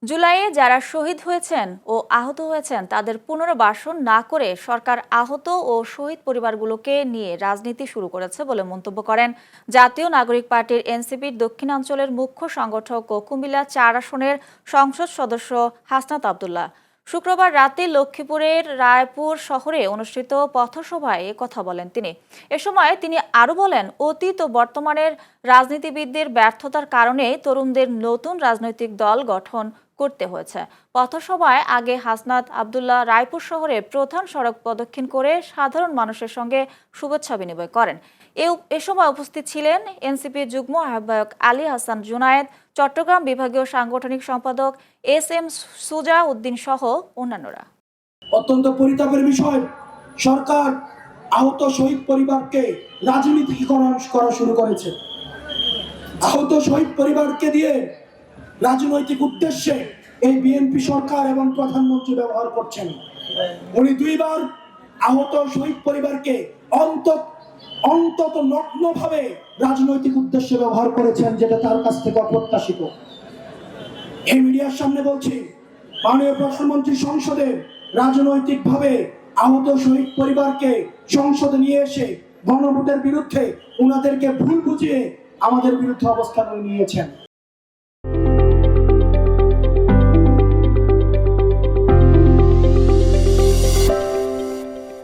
জুলাইয়ে যারা শহীদ হয়েছেন ও আহত হয়েছেন তাদের পুনর্বাসন না করে সরকার আহত ও শহীদ পরিবারগুলোকে নিয়ে রাজনীতি শুরু করেছে বলে মন্তব্য করেন জাতীয় নাগরিক পার্টির এনসিপির দক্ষিণাঞ্চলের মুখ্য সংগঠক ও কুমিল্লা ৪ আসনের সংসদ সদস্য হাসনাত আব্দুল্লাহ। শুক্রবার রাতে লক্ষ্মীপুরের রায়পুর শহরে অনুষ্ঠিত পথসভায় কথা বলেন তিনি। এ সময় তিনি আরও বলেন, অতীত ও বর্তমানের রাজনীতিবিদদের ব্যর্থতার কারণে তরুণদের নতুন রাজনৈতিক দল গঠন করতে হয়েছে। পথসভায় আগে হাসনাত আব্দুল্লাহ রায়পুর শহরের প্রধান সড়ক প্রদক্ষিণ করে সাধারণ মানুষের সঙ্গে শুভেচ্ছা বিনিময় করেন। এ সময় উপস্থিত ছিলেন এনসিপির যুগ্ম আহ্বায়ক আলী হাসান জুনায়েদ, চট্টগ্রাম বিভাগীয় সাংগঠনিক সম্পাদক এস.এম. সুজা উদ্দিন সহ অন্যান্যরা। অত্যন্ত পরিতাপের বিষয়, সরকার আহত শহীদ পরিবারকে রাজনীতিকরণ করা শুরু করেছে। আহত শহীদ পরিবারকে দিয়ে রাজনৈতিক উদ্দেশ্যে এই বিএনপি সরকার এবং প্রধানমন্ত্রী ব্যবহার করছেন। উনি দুইবার আহত শহীদ পরিবারকে অন্তত নগ্নভাবে রাজনৈতিক উদ্দেশ্যে ব্যবহার করেছেন, যেটা তার কাছ থেকে অপ্রত্যাশিত। এই মিডিয়ার সামনে বলছি, মাননীয় প্রধানমন্ত্রী সংসদে রাজনৈতিকভাবে আহত শহীদ পরিবারকে সংসদে নিয়ে এসে গণভোটের বিরুদ্ধে ওনাদেরকে ভুল বুঝিয়ে আমাদের বিরুদ্ধে অবস্থান নিয়েছেন।